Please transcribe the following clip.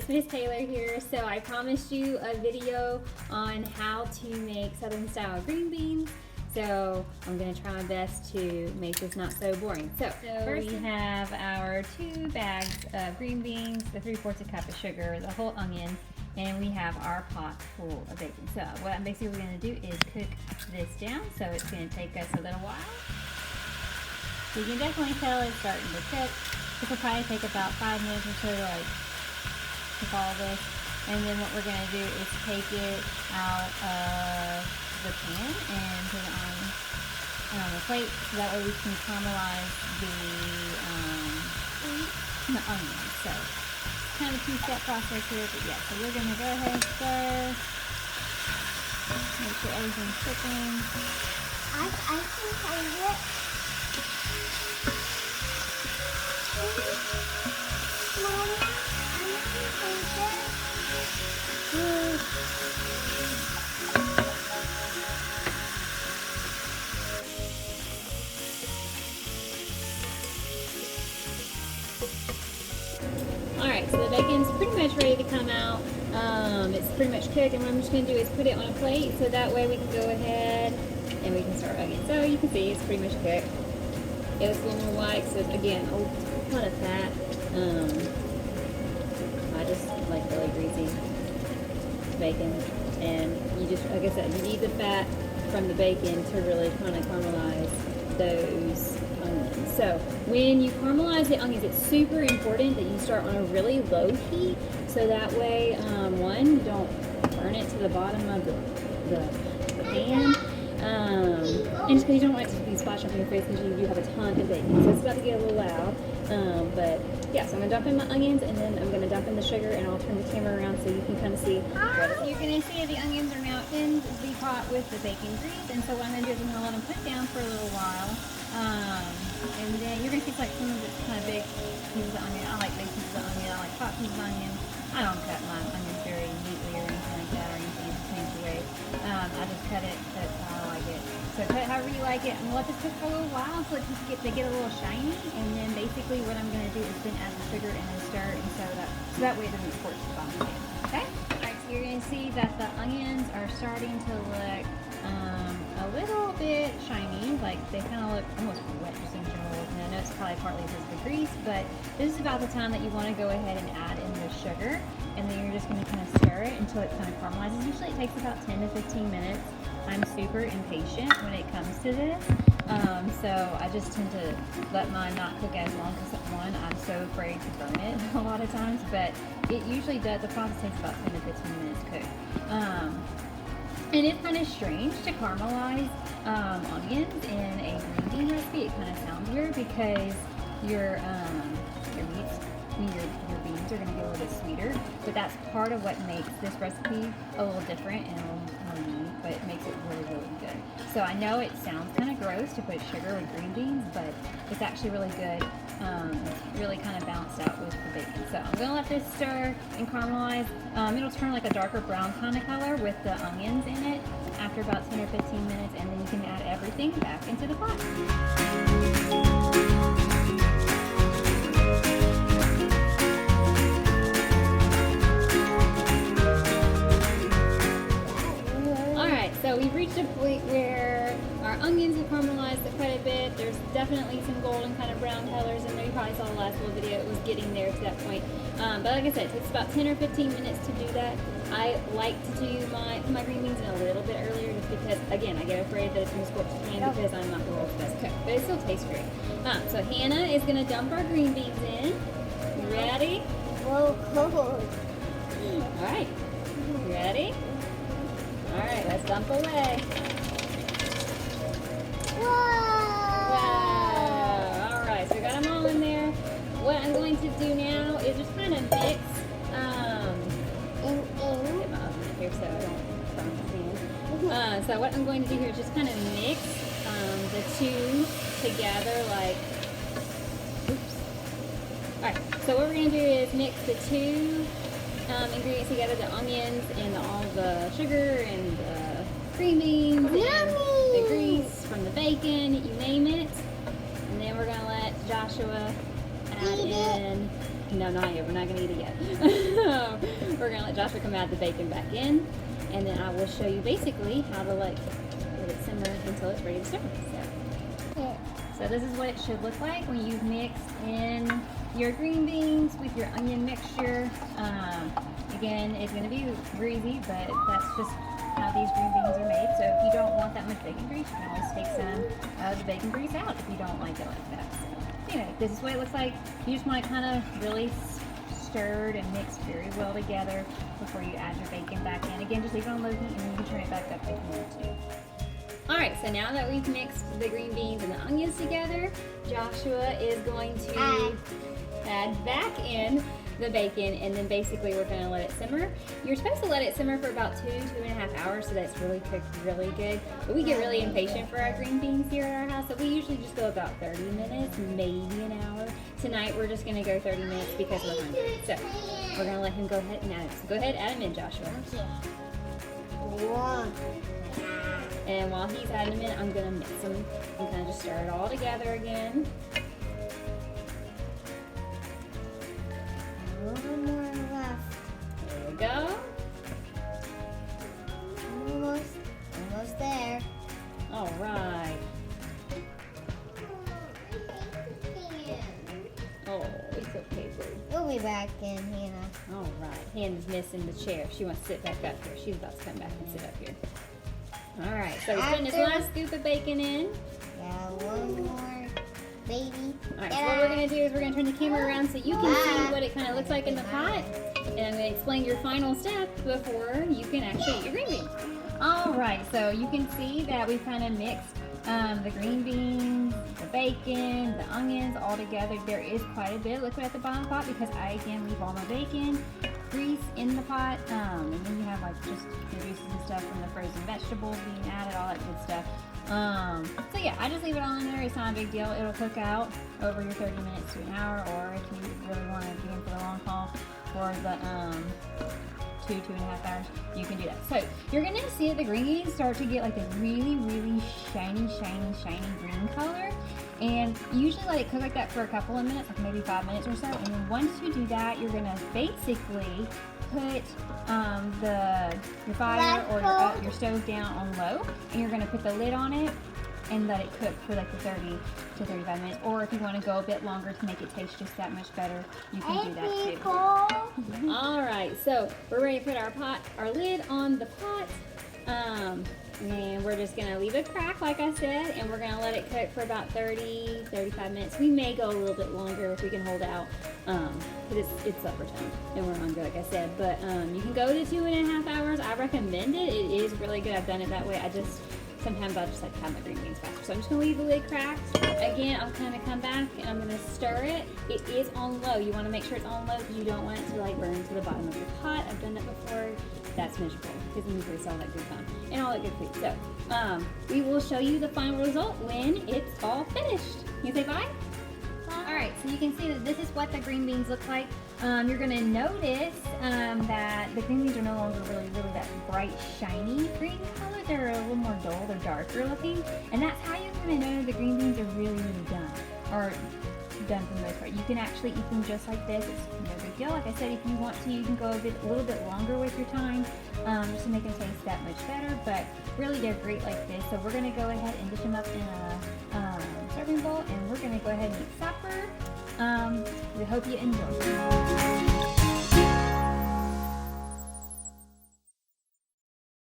Miss Taylor here. So I promised you a video on how to make Southern style green beans. So I'm gonna try my best to make this not so boring. So first we have our 2 bags of green beans, the 3/4 cup of sugar, the whole onion, and we have our pot full of bacon. So what I'm basically gonna do is cook this down. So it's gonna take us a little while. So you can definitely tell it's starting to cook. This will probably take about 5 minutes or so to cook all this. And then what we're going to do is take it out of the pan and put it on a plate so that way we can caramelize the onions. So it's kind of a 2-step process here, but yeah, so we're going to go ahead and stir. Make sure everything's cooking. I can find it. Alright, so the bacon's pretty much ready to come out. It's pretty much cooked, and what I'm just going to do is put it on a plate so that way we can go ahead and we can start again. So you can see it's pretty much cooked. It was a little more white, so again, a lot of fat. I just like really greasy bacon, and you just, like I said, you need the fat from the bacon to really kind of caramelize those onions. So when you caramelize the onions, it's super important that you start on a really low heat, so that way, one, you don't burn it to the bottom of the pan. And just because you don't want it to be splashed up in your face because you do have a ton of bacon. So it's about to get a little loud. But yeah, so I'm going to dump in my onions, and then I'm going to dump in the sugar, and I'll turn the camera around so you can kind of see. So you're going to see the onions are now in the pot with the bacon grease. And so what I'm going to do is I'm going to let them put down for a little while. And then you're going to see like some of it's kind of big pieces of onion. I like big pieces of onion. I like hot pieces of onion. I don't cut my onions very neatly or anything like that, or anything in a fancy way. I just cut it how I like it. So cut it however you like it. I'm going to let this cook for a little while so they get a little shiny. And then basically what I'm going to do is then add the sugar and then stir, and so that way it doesn't scorch the bottom of it. Okay? Alright, so you're going to see that the onions are starting to look a little bit shiny. Like they kind of look almost wet just in general. And I know it's probably partly because of the grease, but this is about the time that you want to go ahead and add in the sugar. And then you're just going to kind of stir it until it kind of caramelizes. Usually it takes about 10 to 15 minutes. I'm super impatient when it comes to this. So I just tend to let mine not cook as long because, one, I'm so afraid to burn it a lot of times. But it usually does, the process takes about 10 to 15 minutes to cook. And it's kind of strange to caramelize onions in a green bean recipe. It kind of sounds weird because your beans are going to get a little bit sweeter, but that's part of what makes this recipe a little different and a little more unique, but it makes it really, really good. So I know it sounds kind of gross to put sugar with green beans, but it's actually really good, really kind of balanced out with the bacon. So I'm going to let this stir and caramelize. It'll turn like a darker brown kind of color with the onions in it after about 10 or 15 minutes, and then you can add everything back into the pot. So we've reached a point where our onions have caramelized quite a bit. There's definitely some golden kind of brown colors in there. You probably saw the last little video, it was getting there to that point. But like I said, it takes about 10 or 15 minutes to do that. I like to do my green beans in a little bit earlier just because, again, I get afraid that it's going to scorch the pan because I'm not the world's best cook. But it still tastes great. So Hannah is going to dump our green beans in. You ready? Whoa, cold. Alright. You ready? Alright, let's dump away. Whoa! Wow! Alright, so we got them all in there. What I'm going to do now is just kind of mix. Get my oven here so I don't burn my hand. So what I'm going to do here is just kind of mix the two together like. Oops. Alright, so what we're going to do is mix the two ingredients together, the onions and all the sugar and the green beans and the grease from the bacon, you name it. And then we're going to let Joshua add in No, not yet. We're not gonna eat it yet. We're gonna let Joshua come add the bacon back in, and then I will show you basically how to let it simmer until it's ready to serve. So this is what it should look like when you've mixed in your green beans with your onion mixture. Again, it's going to be greasy, but that's just how these green beans are made. So if you don't want that much bacon grease, you can always take some of the bacon grease out if you don't like it like that. So anyway, this is what it looks like. You just want to kind of really stirred and mixed very well together before you add your bacon back in. Again, just leave it on low heat and then you can turn it back up if you want to. Alright, so now that we've mixed the green beans and the onions together, Joshua is going to add back in the bacon, and then basically we're going to let it simmer. You're supposed to let it simmer for about 2.5 hours so that's really cooked really good. But we get really impatient for our green beans here at our house, so we usually just go about 30 minutes, maybe an hour. Tonight we're just going to go 30 minutes because we're hungry. So we're going to let him go ahead and add it. So go ahead, add them in, Joshua. And while he's adding them in, I'm going to mix them and kind of just stir it all together again. A little more left. There we go. Almost there. All right. Oh, it's okay, boo. We'll be back in, Hannah. All right. Hannah's missing the chair. She wants to sit back up here. She's about to come back and sit up here. All right. So we're putting this last scoop of bacon in. Yeah, one more, baby. All right. So what we're gonna do is we're gonna turn the camera around so you can see what it kind of looks like in the pot, and I'm gonna explain your final step before you can actually eat your green beans. All right. So you can see that we've kind of mixed the green beans, the bacon, the onions all together. There is quite a bit of liquid at the bottom of the pot because I again leave all my bacon grease in the pot, and then you have like just the juices and stuff from the frozen vegetables being added, all that good stuff. So yeah, I just leave it all in there. It's not a big deal. It'll cook out over your 30 minutes to an hour, or if you really want to be in for the long haul for the 2.5 hours, you can do that. So you're gonna see that the green beans start to get like a really shiny green color, and usually let it cook like that for a couple of minutes, like maybe 5 minutes or so. And then once you do that, you're gonna basically put your fire or your stove down on low, and you're gonna put the lid on it and let it cook for like the 30 to 35 minutes. Or if you want to go a bit longer to make it taste just that much better, you can do that too. All right, so we're ready to put our lid on the pot. And we're just gonna leave it crack, like I said, and we're gonna let it cook for about 30-35 minutes. We may go a little bit longer if we can hold out, because it's supper time and we're hungry, like I said. But you can go to 2.5 hours. I recommend it. It is really good. I've done it that way. Sometimes I just like to have my green beans faster. So I'm just gonna leave the lid cracked. Again, I'll kind of come back and I'm gonna stir it. It is on low. You wanna make sure it's on low because you don't want it to like burn to the bottom of your pot. I've done that before. That's miserable because then you waste all that good time and all that good food. So we will show you the final result when it's all finished. You say bye? All right, so you can see that this is what the green beans look like. You're gonna notice that the green beans are no longer really that bright, shiny green color. They're a little more dull, they're darker looking. And that's how you're gonna know the green beans are really done, or done for the most part. You can actually eat them just like this. It's no big deal. Like I said, if you want to, you can go a little bit longer with your time, just to make them taste that much better. But really, they're great like this. So we're gonna go ahead and dish them up in a serving bowl, and we're gonna go ahead and eat supper. We hope you enjoy.